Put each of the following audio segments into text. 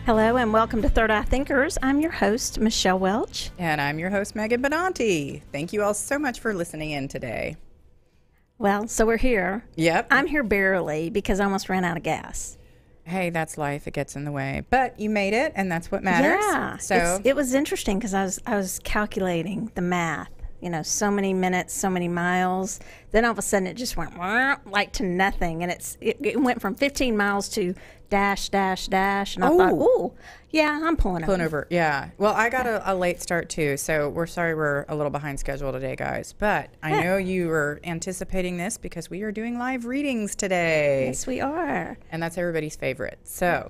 Hello and welcome to Third Eye Thinkers. I'm your host, Michelle Welch. And I'm your host, Megan Benanti. Thank you all so much for listening in today. Well, so we're here. Yep. I'm here barely because I almost ran out of gas. Hey, that's life. It gets in the way. But you made it, and that's what matters. Yeah. So it was interesting because I was calculating the math. You know, so many minutes, so many miles. Then all of a sudden it just went like to nothing. And it went from 15 miles to dash. And I thought, ooh, yeah, I'm pulling over. Yeah. Well, I got a late start too. So we're sorry we're a little behind schedule today, guys. But I know you were anticipating this because we are doing live readings today. Yes, we are. And that's everybody's favorite. So.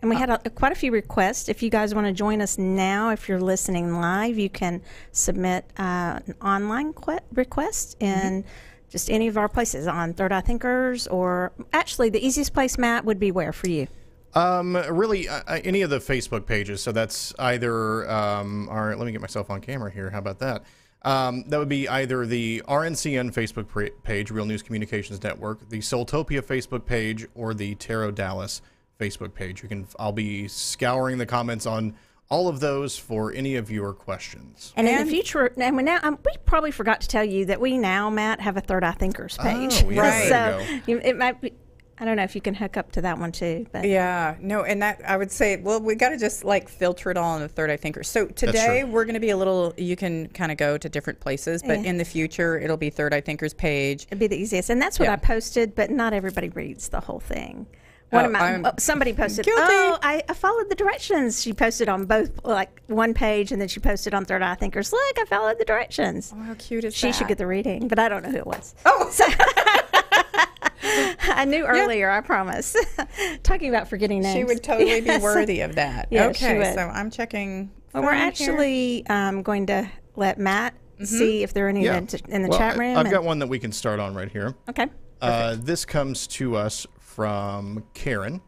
And we had quite a few requests. If you guys want to join us now, if you're listening live, you can submit an online request in just any of our places on Third Eye Thinkers, or actually the easiest place, Matt, would be where for you? Really, any of the Facebook pages. So that's either, all right, let me get myself on camera here. How about that? That would be either the RNCN Facebook page, Real News Communications Network, the Soultopia Facebook page, or the Tarot Dallas Facebook page. I'll be scouring the comments on all of those for any of your questions. And in the future, and we probably forgot to tell you that we now, Matt, have a Third Eye Thinkers page. Oh, yeah, right. There you So it might be. I don't know if you can hook up to that one too. But Yeah, no, and that I would say, well, we got to just like filter it all in the Third Eye Thinkers. So today we're going to be you can kind of go to different places, but in the future it'll be Third Eye Thinkers page. It'd be the easiest, and that's what I posted. But not everybody reads the whole thing. Somebody posted, guilty. I followed the directions. She posted on both, like one page, and then she posted on Third Eye Thinkers. Look, I followed the directions. Oh, how cute is that? She should get the reading, but I don't know who it was. Oh, So, I knew earlier, I promise. Talking about forgetting names. she would totally be worthy of that. Yeah, okay, she would. so I'm checking. Well, we're actually going to let Matt see if there are any in the chat room. I've got one that we can start on right here. Okay. This comes to us from Karen,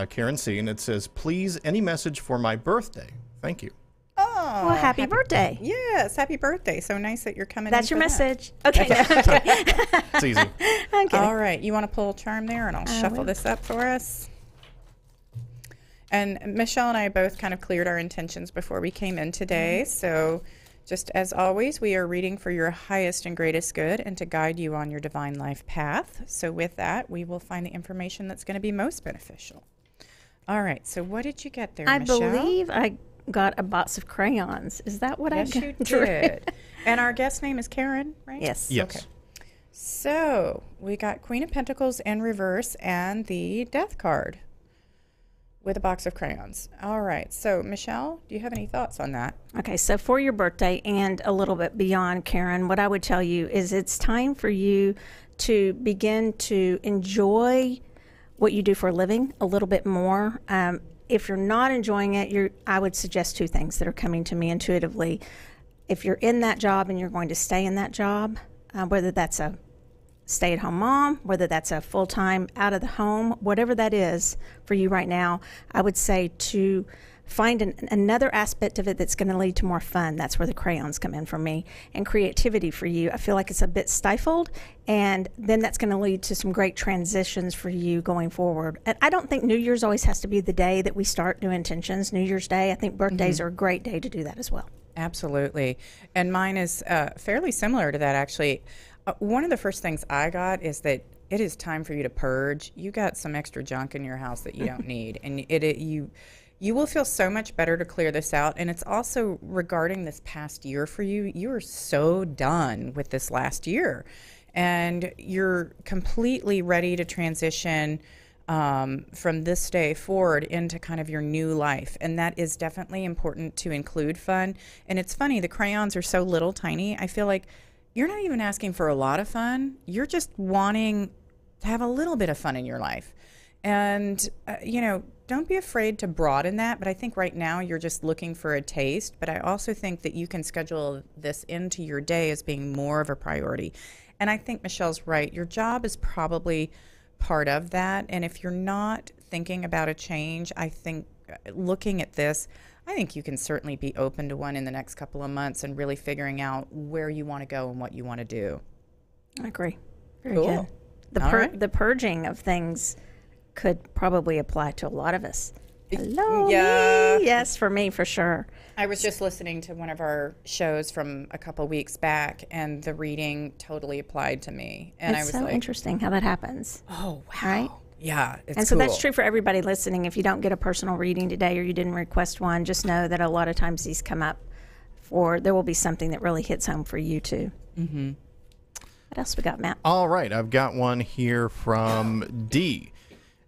Karen C, and it says, please, any message for my birthday. Thank you. Oh, Well, happy birthday. yes, happy birthday. So nice that you're coming. That's in your for that. message. Okay. It's easy. I'm kidding. All right, you want to pull a charm there, and I'll shuffle this up for us. And Michelle and I both kind of cleared our intentions before we came in today. So just as always, we are reading for your highest and greatest good and to guide you on your divine life path. So with that, we will find the information that's going to be most beneficial. All right, so what did you get there, I Michelle? believe I got a box of crayons. Is that what Yes, I you drew? did. And our guest name is Karen, right? Yes. Yes. Okay. So we got Queen of Pentacles in reverse and the Death card with a box of crayons. All right. So Michelle, do you have any thoughts on that? Okay, so for your birthday and a little bit beyond, Karen, what I would tell you is it's time for you to begin to enjoy what you do for a living a little bit more. If you're not enjoying it, I would suggest two things that are coming to me intuitively. If you're in that job and you're going to stay in that job, whether that's a stay-at-home mom, whether that's a full-time out of the home, whatever that is for you right now, I would say to find another aspect of it that's going to lead to more fun. That's where the crayons come in for me, and creativity for you. I feel like it's a bit stifled, and then that's going to lead to some great transitions for you going forward. And I don't think New Year's always has to be the day that we start new intentions. New Year's Day, I think birthdays are a great day to do that as well. Absolutely. And mine is fairly similar to that, actually. One of the first things I got is that it is time for you to purge. You got some extra junk in your house that you don't need, and you will feel so much better to clear this out. And it's also regarding this past year for you. You are so done with this last year, and you're completely ready to transition from this day forward into kind of your new life. And that is definitely important to include fun. And it's funny, the crayons are so little tiny. I feel like you're not even asking for a lot of fun. You're just wanting to have a little bit of fun in your life. And, don't be afraid to broaden that. But I think right now you're just looking for a taste. But I also think that you can schedule this into your day as being more of a priority. And I think Michelle's right. Your job is probably part of that. And if you're not thinking about a change, I think looking at this, I think you can certainly be open to one in the next couple of months and really figuring out where you want to go and what you want to do. I agree. Very Cool. good. All right. The purging of things could probably apply to a lot of us. Hello, Yeah. me. Yes, for me, for sure. I was just listening to one of our shows from a couple weeks back, and the reading totally applied to me. And It's I was so like, interesting how that happens. oh, wow. Right? Yeah, it's And so that's cool. true for everybody listening. If you don't get a personal reading today or you didn't request one, just know that a lot of times these come up for, there will be something that really hits home for you too. Mm-hmm. What else we got, Matt? All right, I've got one here from Dee.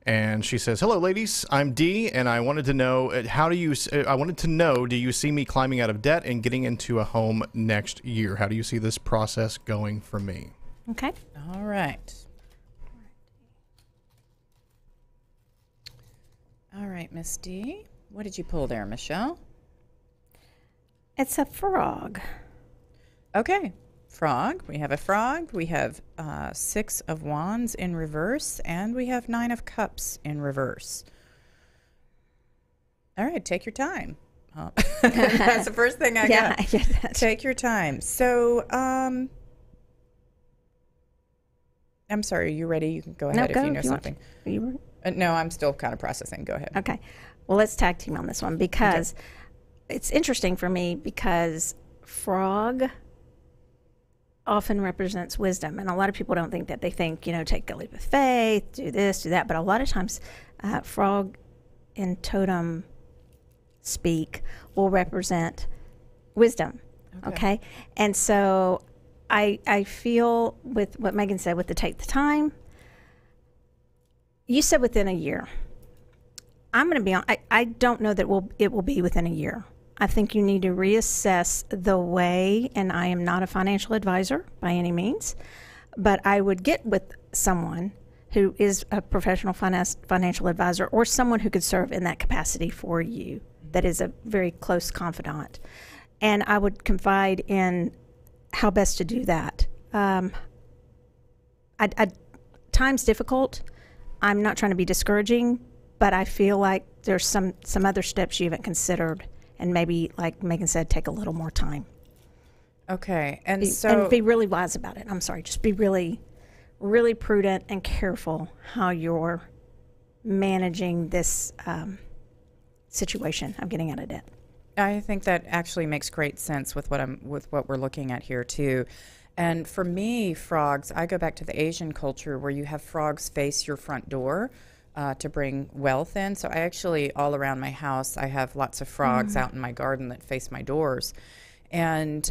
And she says, "Hello, ladies. I'm Dee, and I wanted to know do you see me climbing out of debt and getting into a home next year? How do you see this process going for me?" Okay. All right. All right, Miss D. What did you pull there, Michelle? It's a frog. Okay. Frog. We have a frog. We have 6 of Wands in reverse, and we have 9 of Cups in reverse. All right, take your time. That's the first thing I Yeah, got. I get that. Take your time. So, I'm sorry. Are you ready? You can go ahead if you know something. No, I'm still kind of processing. Go ahead. Okay. Well, let's tag team on this one because it's interesting for me because frog often represents wisdom. And a lot of people don't think that. They think, take a leap of faith, do this, do that. But a lot of times, frog in totem speak will represent wisdom. Okay. And so I feel with what Megan said, with the take the time, you said within a year. I'm going to be on, I don't know that it will be within a year. I think you need to reassess the way, and I am not a financial advisor by any means, but I would get with someone who is a professional financial advisor or someone who could serve in that capacity for you, that is a very close confidant. And I would confide in how best to do that. Time's difficult. I'm not trying to be discouraging, but I feel like there's some other steps you haven't considered. And maybe, like Megan said, take a little more time. Okay. And be really wise about it. I'm sorry. Just be really, really prudent and careful how you're managing this situation of getting out of debt. I think that actually makes great sense with what we're looking at here too. And for me, frogs, I go back to the Asian culture where you have frogs face your front door. To bring wealth in. So I actually, all around my house, I have lots of frogs out in my garden that face my doors. And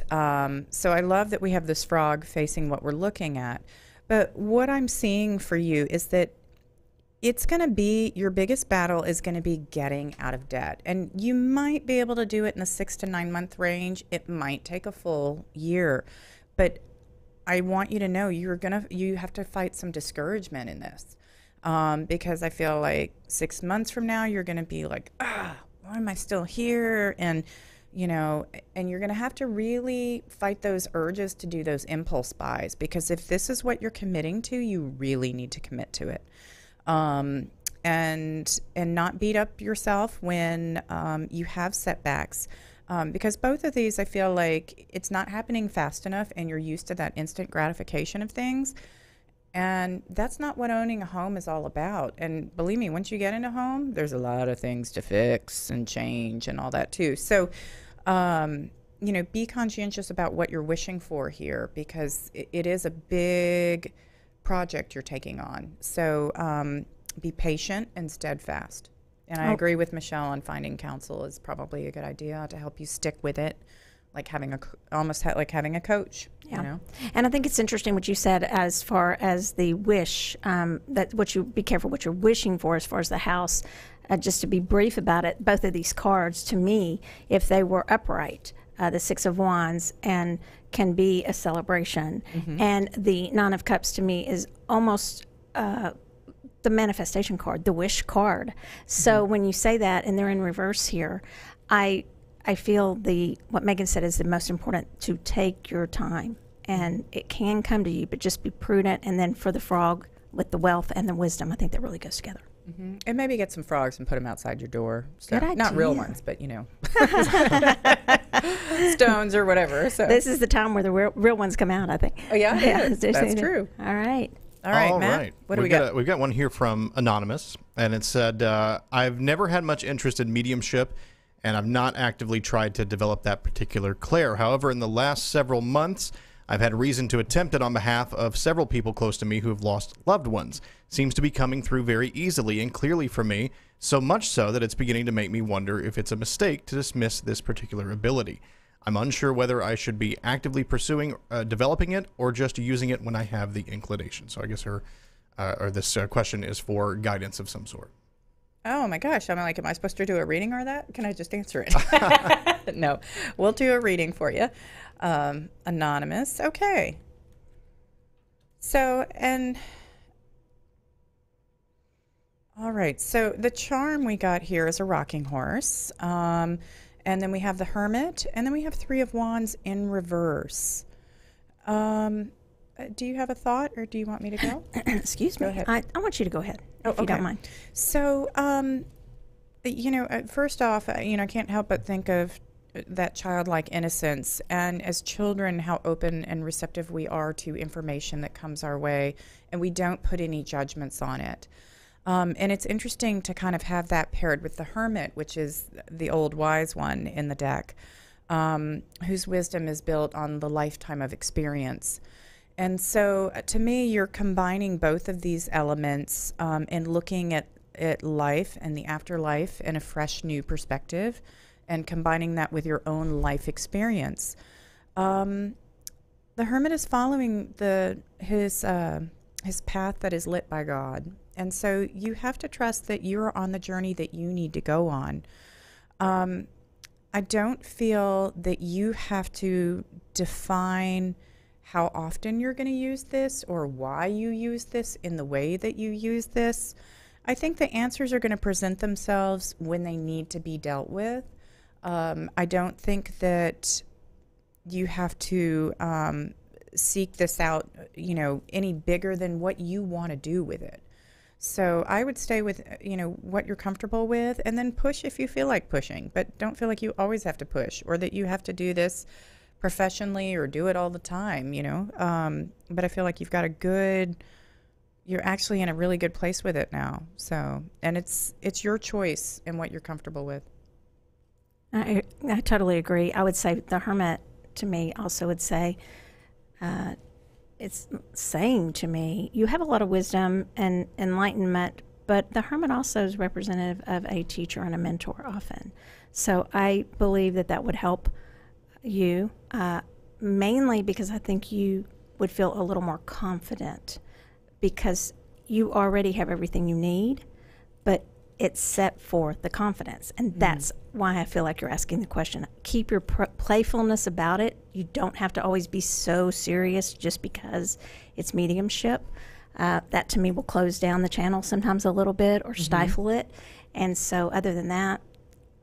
so I love that we have this frog facing what we're looking at. But what I'm seeing for you is that it's going to be, your biggest battle is going to be getting out of debt. And you might be able to do it in the 6 to 9 month range. It might take a full year. But I want you to know you have to fight some discouragement in this. Because I feel like 6 months from now, you're going to be like, why am I still here? And, and you're going to have to really fight those urges to do those impulse buys, because if this is what you're committing to, you really need to commit to it. And not beat up yourself when you have setbacks. Because both of these, I feel like it's not happening fast enough and you're used to that instant gratification of things. And that's not what owning a home is all about. And believe me, once you get in a home, there's a lot of things to fix and change and all that too. So, be conscientious about what you're wishing for here, because it is a big project you're taking on. So be patient and steadfast. And I agree with Michelle on finding counsel is probably a good idea to help you stick with it. Like having like having a coach, Yeah. And I think it's interesting what you said as far as the wish, be careful what you're wishing for as far as the house. Just to be brief about it, both of these cards, to me, if they were upright, the 6 of Wands and can be a celebration. And the 9 of Cups to me is almost the manifestation card, the wish card. So when you say that and they're in reverse here, I feel what Megan said is the most important, to take your time, and it can come to you, but just be prudent. And then for the frog with the wealth and the wisdom, I think that really goes together. And maybe get some frogs and put them outside your door. So, Good idea. not real ones, but stones or whatever. So This is the time where the real ones come out, I think. Oh yeah, Yeah, it is. That's true. All right. All right, All Matt, right. what do we got? We've got one here from Anonymous, and it said, I've never had much interest in mediumship, and I've not actively tried to develop that particular clair. However, in the last several months, I've had reason to attempt it on behalf of several people close to me who have lost loved ones. Seems to be coming through very easily and clearly for me, so much so that it's beginning to make me wonder if it's a mistake to dismiss this particular ability. I'm unsure whether I should be actively pursuing developing it or just using it when I have the inclination. So I guess this question is for guidance of some sort. Oh my gosh, I'm like, am I supposed to do a reading or that? Can I just answer it? No, we'll do a reading for you. Anonymous, okay. So, all right, so the charm we got here is a rocking horse. And then we have the Hermit, and then we have Three of Wands in reverse. Do you have a thought, or do you want me to go? Excuse me. Go ahead. I want you to go ahead, if you okay. don't mind. So, first off, I can't help but think of that childlike innocence, and as children, how open and receptive we are to information that comes our way, and we don't put any judgments on it. And it's interesting to kind of have that paired with the Hermit, which is the old wise one in the deck, whose wisdom is built on the lifetime of experience. And so to me, you're combining both of these elements and looking at life and the afterlife in a fresh new perspective and combining that with your own life experience. The Hermit is following his path that is lit by God. And so you have to trust that you're on the journey that you need to go on. I don't feel that you have to define how often you're going to use this or why you use this in the way that you use this. I think the answers are going to present themselves when they need to be dealt with. I don't think that you have to seek this out, any bigger than what you want to do with it. So I would stay with, what you're comfortable with, and then push if you feel like pushing, but don't feel like you always have to push or that you have to do this professionally or do it all the time, but I feel like you've got you're actually in a really good place with it now. So, and it's your choice and what you're comfortable with. I totally agree. I would say the Hermit to me also would say, it's saying to me, you have a lot of wisdom and enlightenment, but the Hermit also is representative of a teacher and a mentor often. So I believe that would help you, mainly because I think you would feel a little more confident because you already have everything you need, but it's set for the confidence. And that's why I feel like you're asking the question. Keep your playfulness about it. You don't have to always be so serious just because it's mediumship. That to me will close down the channel sometimes a little bit or stifle it. And so other than that,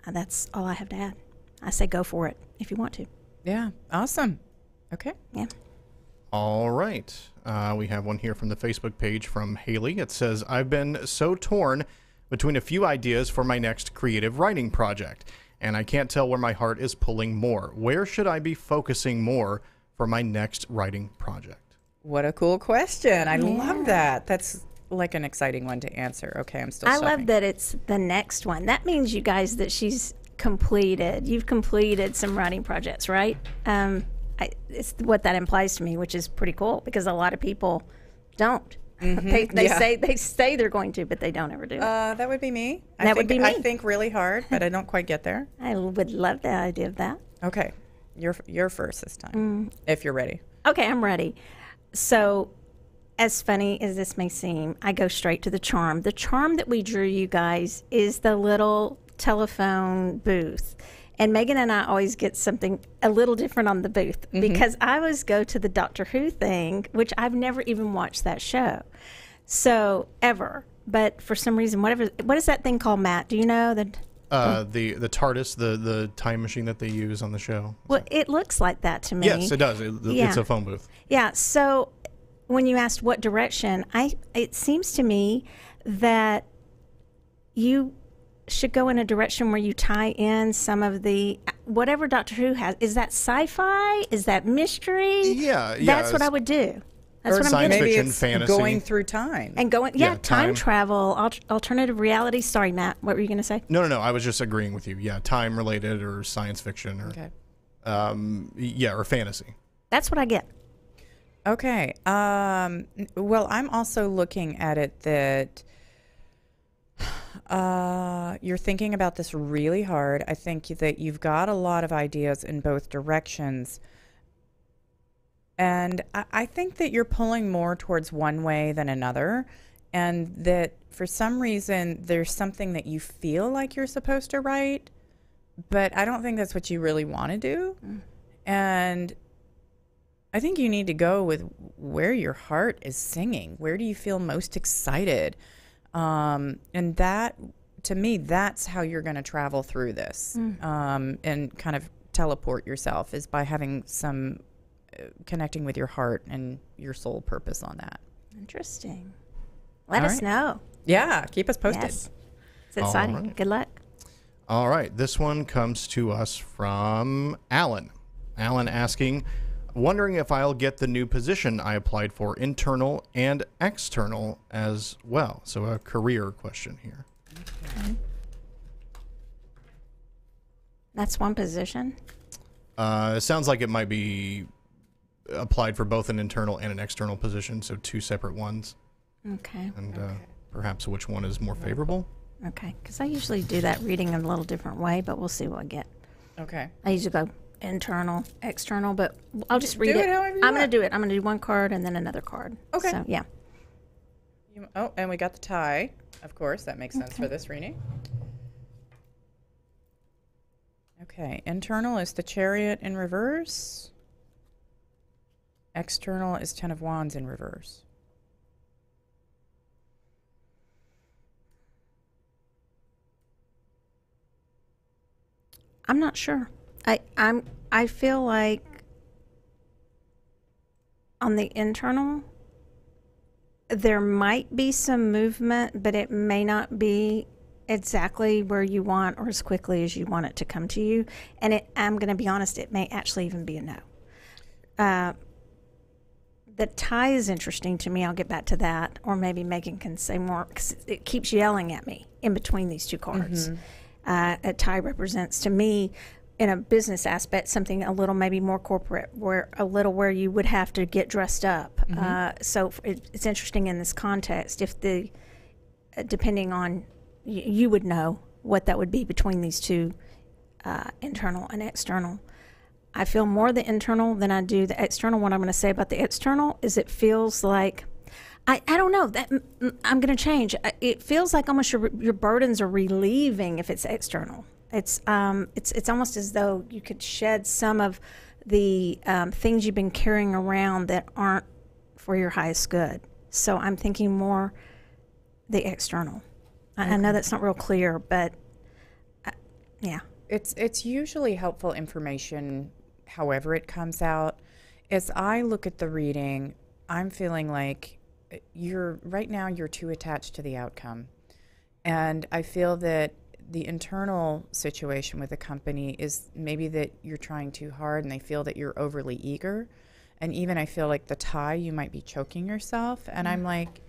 that's all I have to add. I say go for it if you want to. Yeah, awesome. Okay. Yeah. All right. We have one here from the Facebook page from Haley. It says, I've been so torn between a few ideas for my next creative writing project, and I can't tell where my heart is pulling more. Where should I be focusing more for my next writing project? What a cool question. I love that. That's like an exciting one to answer. Okay, I'm still I stuffing. love that it's the next one. That means, you guys, that you've completed some writing projects, right? It's what that implies to me, which is pretty cool because a lot of people don't. They say they're going to, but they don't ever do it. That would be me. Would be me. I think really hard, but I don't quite get there. I would love the idea of that. Okay, you're first this time, if you're ready. Okay, I'm ready. So, as funny as this may seem, I go straight to the charm. The charm that we drew, you guys, is the little telephone booth. And Megan and I always get something a little different on the booth because I always go to the Doctor Who thing, which I've never even watched that show. So, ever. But for some reason, what is that thing called, Matt? Do you know? The TARDIS, the time machine that they use on the show. Well, it looks like that to me. Yes, it does. It's a phone booth. Yeah. So when you asked what direction, it seems to me that you should go in a direction where you tie in some of the whatever Doctor Who has. Is that sci-fi? Is that mystery? Yeah. That's what I would do. That's what I'm science getting. Maybe fiction, it's fantasy. going through time. And going, Yeah, yeah, time time. travel, alternative reality. Sorry, Matt, what were you going to say? No. I was just agreeing with you. Yeah, time related or science fiction or Okay. or fantasy. That's what I get. Okay. Well, I'm also looking at it that you're thinking about this really hard. I think that you've got a lot of ideas in both directions. And I think that you're pulling more towards one way than another. And that for some reason, there's something that you feel like you're supposed to write, but I don't think that's what you really want to do. And I think you need to go with where your heart is singing. Where do you feel most excited? And that, to me, that's how you're going to travel through this and kind of teleport yourself, is by having some connecting with your heart and your soul purpose on that. Interesting. Let All us right. know. Yeah, keep us posted. Yes. It's exciting. right. Good luck. All right, this one comes to us from Alan. Alan asking, wondering if I'll get the new position I applied for, internal and external as well. So a career question here. That's one position. It sounds like it might be applied for both an internal and an external position, so two separate ones. Okay. And perhaps which one is more favorable? Okay. Because I usually do that reading in a little different way, but we'll see what I get. Okay. I usually go internal, external, but I'll just read Do it. it however you I'm going to want. do it. I'm going to do one card and then another card. Okay. So, yeah. Oh, and we got the tie. Of course, that makes sense for this reading. Okay, internal is the Chariot in reverse. External is Ten of Wands in reverse. I'm not sure. I feel like on the internal there might be some movement, but it may not be exactly where you want or as quickly as you want it to come to you. And I'm going to be honest, it may actually even be a no. The tie is interesting to me. I'll get back to that. Or maybe Megan can say more, 'cause it keeps yelling at me in between these two cards. A tie represents to me, in a business aspect, something a little maybe more corporate, where you would have to get dressed up. So it's interesting in this context. If depending on, you would know what that would be between these two, internal and external. I feel more the internal than I do the external. What I'm going to say about the external is it feels like, I don't know, that I'm going to change. It feels like almost your burdens are relieving if it's external. It's almost as though you could shed some of the things you've been carrying around that aren't for your highest good. So I'm thinking more the external. I know that's not real clear, but yeah. It's usually helpful information, however it comes out. As I look at the reading, I'm feeling like right now you're too attached to the outcome. And I feel that the internal situation with the company is maybe that you're trying too hard and they feel that you're overly eager. And even I feel like the tie, you might be choking yourself. And I'm like,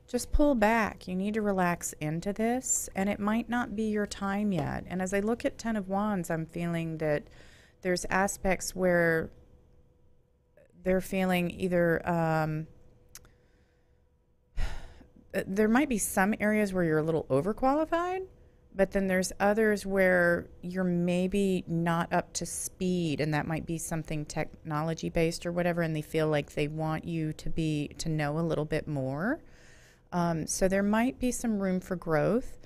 just pull back. You need to relax into this, and it might not be your time yet. And as I look at Ten of Wands, I'm feeling that there's aspects where they're feeling either, there might be some areas where you're a little overqualified, but then there's others where you're maybe not up to speed, and that might be something technology based or whatever, and they feel like they want you to know a little bit more. So there might be some room for growth.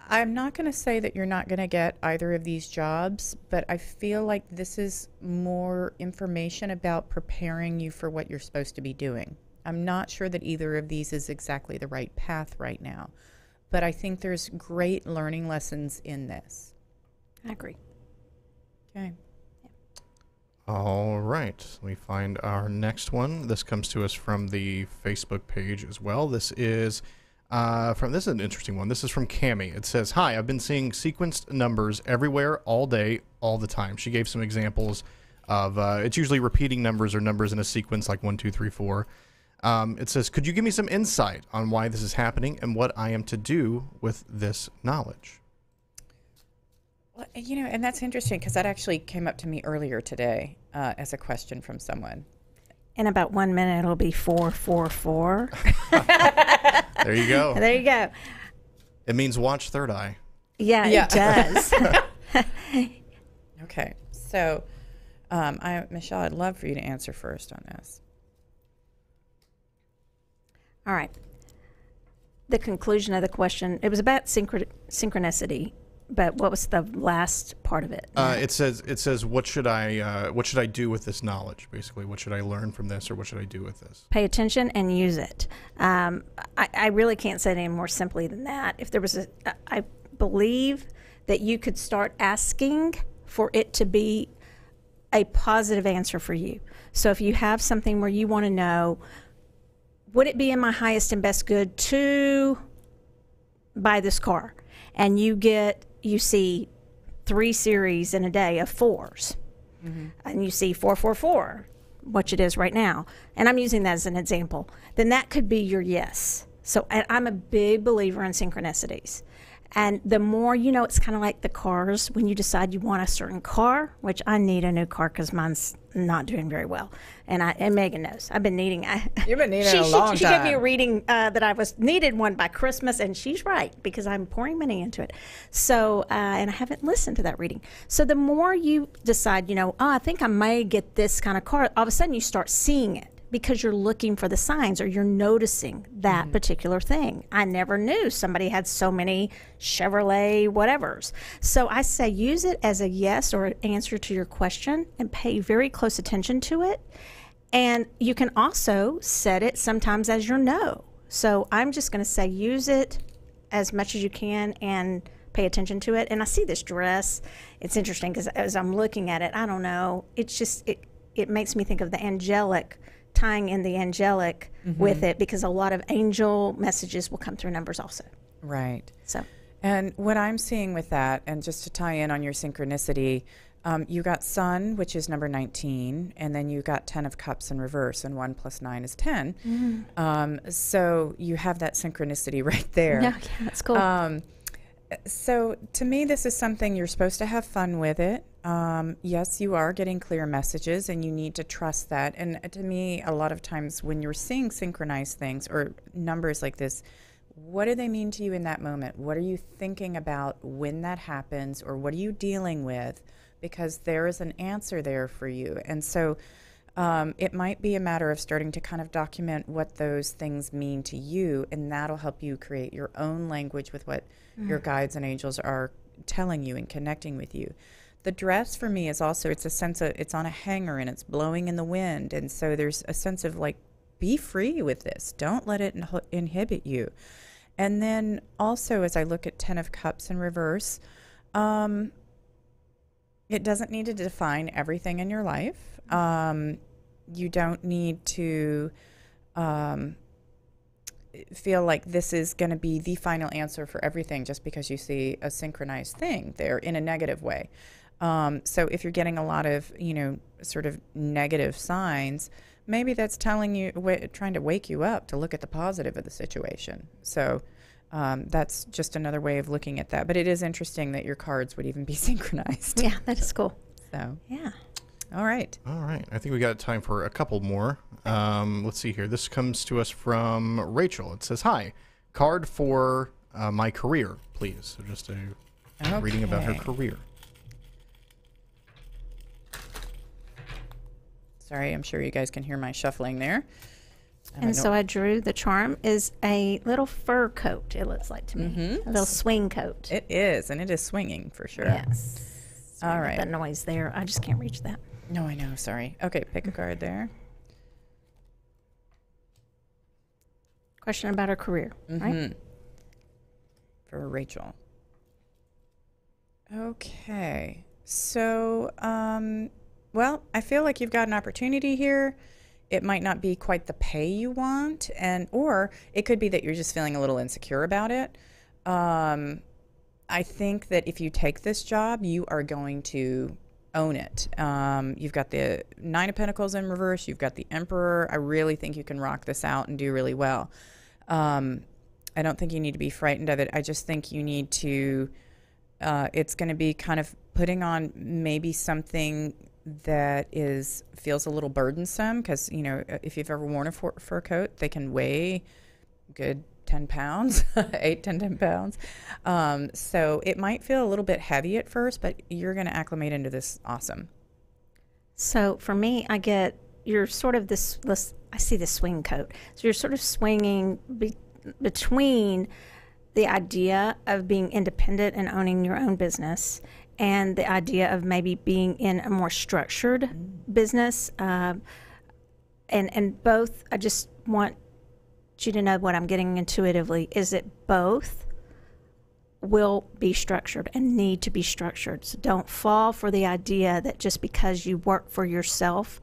I'm not going to say that you're not going to get either of these jobs, but I feel like this is more information about preparing you for what you're supposed to be doing. I'm not sure that either of these is exactly the right path right now, but I think there's great learning lessons in this. I agree. Okay. All right, let me find our next one. This comes to us from the Facebook page as well. This is this is an interesting one. This is from Cami. It says, "Hi, I've been seeing sequenced numbers everywhere, all day, all the time." She gave some examples of it's usually repeating numbers or numbers in a sequence like 1, 2, 3, 4. It says, could you give me some insight on why this is happening and what I am to do with this knowledge? Well, and that's interesting because that actually came up to me earlier today as a question from someone. In about 1 minute, it'll be 444. There you go. There you go. It means watch third eye. Yeah, Yeah. it does. Okay, so Michelle, I'd love for you to answer first on this. All right. The conclusion of the question, it was about synchronicity, but what was the last part of it? It says what should I do with this knowledge? Basically, what should I learn from this, or what should I do with this? Pay attention and use it. I really can't say it any more simply than that. If there was I believe that you could start asking for it to be a positive answer for you. So if you have something where you want to know, would it be in my highest and best good to buy this car? And you see 3 series in a day of 4s. Mm-hmm. And you see 444, which it is right now. And I'm using that as an example. Then that could be your yes. So I'm a big believer in synchronicities. And the more, it's kind of like the cars when you decide you want a certain car, which I need a new car because mine's not doing very well. And Megan knows. I've been needing. You've been needing a long time. She gave me a reading that I needed one by Christmas, and she's right because I'm pouring money into it. So, and I haven't listened to that reading. So the more you decide, I think I may get this kind of car, all of a sudden you start seeing it, because you're looking for the signs or you're noticing that particular thing. I never knew somebody had so many Chevrolet whatevers. So I say use it as a yes or an answer to your question and pay very close attention to it. And you can also set it sometimes as your no. So I'm just going to say use it as much as you can and pay attention to it. And I see this dress. It's interesting because as I'm looking at it, I don't know. It's just, it makes me think of the angelic, tying in the angelic with it, because a lot of angel messages will come through numbers also. Right. So, and what I'm seeing with that, and just to tie in on your synchronicity, you got Sun, which is number 19, and then you got 10 of Cups in reverse, and 1 + 9 is 10. So you have that synchronicity right there. yeah, that's cool. So to me, this is something you're supposed to have fun with it. Yes, you are getting clear messages and you need to trust that. And to me, a lot of times when you're seeing synchronized things or numbers like this, what do they mean to you in that moment? What are you thinking about when that happens, or what are you dealing with? Because there is an answer there for you. And so it might be a matter of starting to kind of document what those things mean to you, and that'll help you create your own language with what your guides and angels are telling you and connecting with you. The dress for me is also, it's a sense of, it's on a hanger and it's blowing in the wind. And so there's a sense of like, be free with this. Don't let it inhibit you. And then also, as I look at 10 of Cups in reverse, it doesn't need to define everything in your life. You don't need to feel like this is going to be the final answer for everything just because you see a synchronized thing there in a negative way. So if you're getting a lot of, sort of negative signs, maybe that's telling you, trying to wake you up to look at the positive of the situation. So that's just another way of looking at that. But it is interesting that your cards would even be synchronized. Yeah, that is cool. So, yeah. All right. All right. I think we got time for a couple more. Let's see here. This comes to us from Rachel. It says, hi, card for my career, please. So just a reading about her career. Sorry, I'm sure you guys can hear my shuffling there. And so I drew the charm is a little fur coat, it looks like to me. A little swing coat. It is, and it is swinging for sure. Yes. All right. That noise there. I just can't reach that. No, I know. Sorry. Okay, pick a card there. Question about her career, right? For Rachel. Okay. So, well, I feel like you've got an opportunity here. It might not be quite the pay you want, or it could be that you're just feeling a little insecure about it. I think that if you take this job, you are going to own it. You've got the Nine of Pentacles in reverse. You've got the Emperor. I really think you can rock this out and do really well. I don't think you need to be frightened of it. I just think you need to, it's going to be kind of putting on maybe something that feels a little burdensome, because, you know, if you've ever worn a fur coat, they can weigh good 10 pounds, 10 pounds. So it might feel a little bit heavy at first, but you're going to acclimate into this awesome. So for me, you're sort of I see the swing coat. So you're sort of swinging between the idea of being independent and owning your own business and the idea of maybe being in a more structured business. And both, I just want you to know what I'm getting intuitively is that both will be structured and need to be structured. So don't fall for the idea that just because you work for yourself,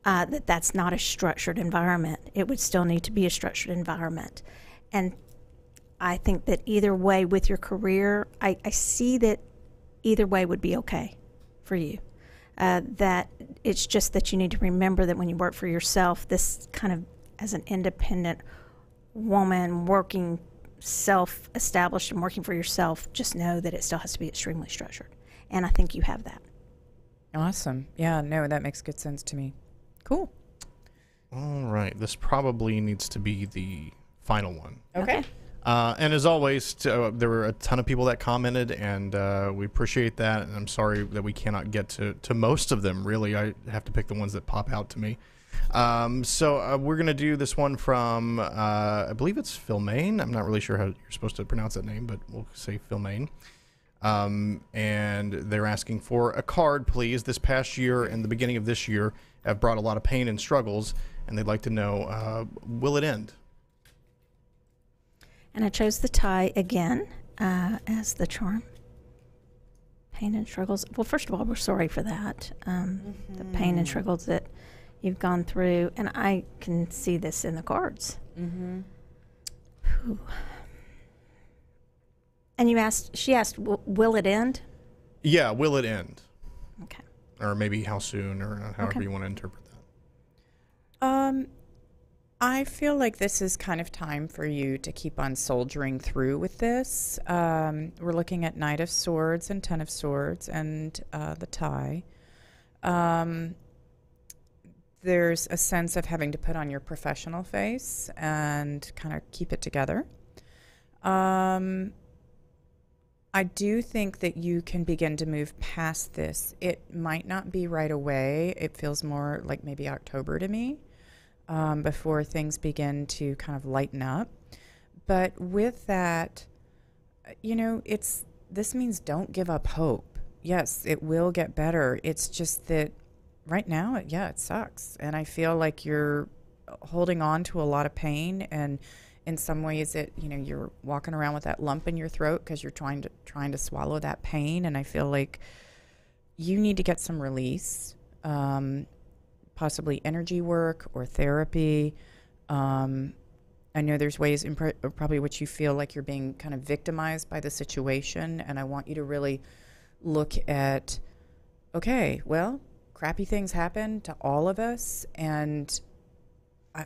that's not a structured environment. It would still need to be a structured environment. And I think that either way with your career, I see that either way would be okay for you. That it's just that you need to remember that when you work for yourself, this kind of as an independent woman working self-established and working for yourself, just know that it still has to be extremely structured. And I think you have that. Awesome. Yeah, no, that makes good sense to me. Cool. All right. This probably needs to be the final one. Okay. And as always, there were a ton of people that commented, and we appreciate that. And I'm sorry that we cannot get to most of them, really. I have to pick the ones that pop out to me. So we're going to do this one from, I believe it's Philmaine. I'm not really sure how you're supposed to pronounce that name, but we'll say Philmaine. And they're asking for a card, please. This past year and the beginning of this year have brought a lot of pain and struggles, and they'd like to know, will it end? And I chose the tie again as the charm. Pain and struggles. Well, first of all, we're sorry for that. The pain and struggles that you've gone through. And I can see this in the cards. And she asked, will it end? Yeah, will it end? Okay. Or maybe how soon, or however you want to interpret that. I feel like this is kind of time for you to keep on soldiering through with this. We're looking at Knight of Swords and Ten of Swords and the tie. There's a sense of having to put on your professional face and kind of keep it together. I do think that you can begin to move past this. It might not be right away. It feels more like maybe October to me. Before things begin to kind of lighten up. But with that, you know, this means don't give up hope. Yes, it will get better. It's just that right now, it sucks. And I feel like you're holding on to a lot of pain, and in some ways you're walking around with that lump in your throat because you're trying to swallow that pain. And I feel like you need to get some release. Possibly energy work or therapy. I know there's ways in probably which you feel like you're being kind of victimized by the situation, and I want you to really look at, okay, well, crappy things happen to all of us, and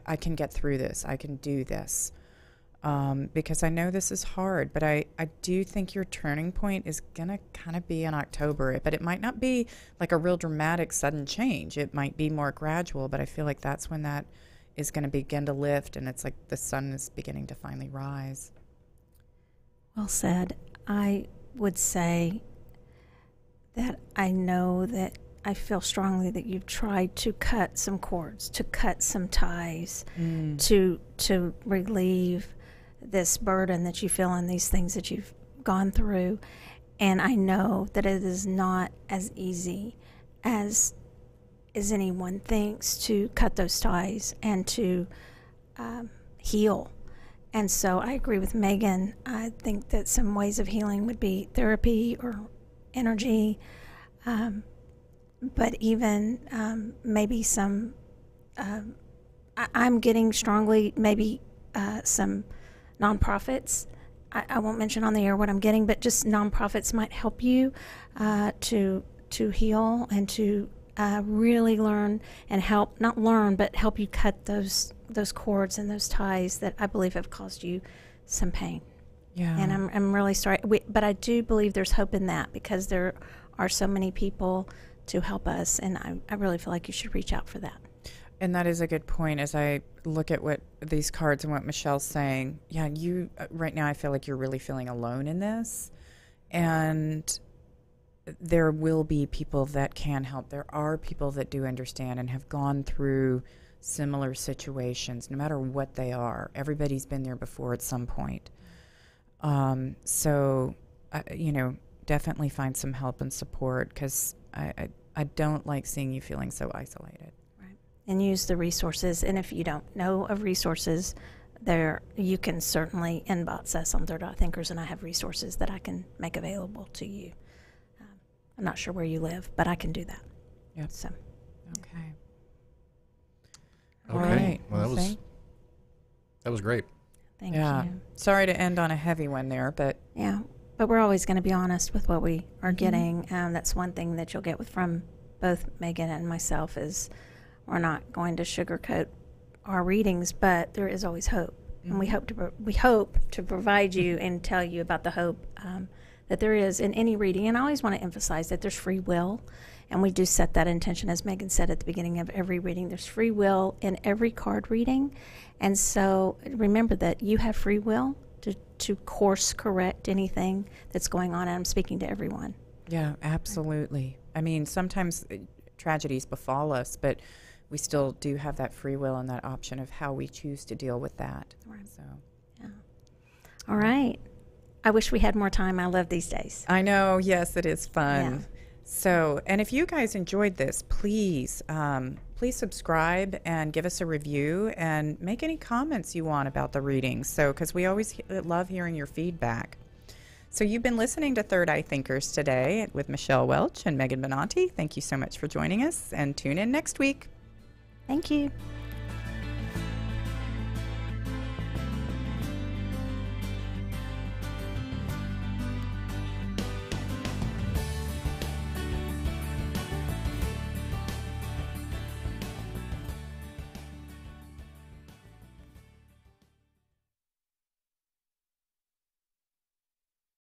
I can get through this. I can do this. Because I know this is hard, but I do think your turning point is going to kind of be in October, but it might not be like a real dramatic sudden change. It might be more gradual, but I feel like that's when that is going to begin to lift, and it's like the sun is beginning to finally rise. Well said. I would say that I know that I feel strongly that you've tried to cut some cords, to cut some ties, to relieve this burden that you feel and these things that you've gone through. And I know that it is not as easy as anyone thinks to cut those ties and to heal. And so I agree with Megan. I think that some ways of healing would be therapy or energy, but even maybe some, I'm getting strongly maybe some nonprofits. I won't mention on the air what I'm getting, but just nonprofits might help you to to heal and to really learn and help, not learn, but help you cut those cords and those ties that I believe have caused you some pain. Yeah. And I'm really sorry. But I do believe there's hope in that, because there are so many people to help us. And I really feel like you should reach out for that. And that is a good point. As I look at what these cards and what Michelle's saying, yeah, you right now I feel like you're really feeling alone in this, and there will be people that can help. There are people that do understand and have gone through similar situations, no matter what they are. Everybody's been there before at some point. So, definitely find some help and support, because I don't like seeing you feeling so isolated. And use the resources. And if you don't know of resources, there you can certainly inbox us on Third Eye Thinkers, and I have resources that I can make available to you. I'm not sure where you live, but I can do that. Yep. So. Okay. Okay. All right. Well, that was great. Thank Yeah. you. Sorry to end on a heavy one there, but Yeah, but we're always going to be honest with what we are getting. That's one thing that you'll get from both Megan and myself, is we're not going to sugarcoat our readings, but there is always hope, and we hope to provide you and tell you about the hope that there is in any reading. And I always want to emphasize that there's free will, and we do set that intention, as Megan said at the beginning of every reading. There's free will in every card reading, and so remember that you have free will to course correct anything that's going on. And I'm speaking to everyone. yeah, absolutely. I mean, sometimes tragedies befall us, but we still do have that free will and that option of how we choose to deal with that. Right. So, Yeah. All right. I wish we had more time. I love these days. I know, yes, it is fun. Yeah. So, and if you guys enjoyed this, please subscribe and give us a review, and make any comments you want about the readings. So, because we always love hearing your feedback. So you've been listening to Third Eye Thinkers today with Michelle Welch and Megan Benanti. Thank you so much for joining us, and tune in next week. Thank you.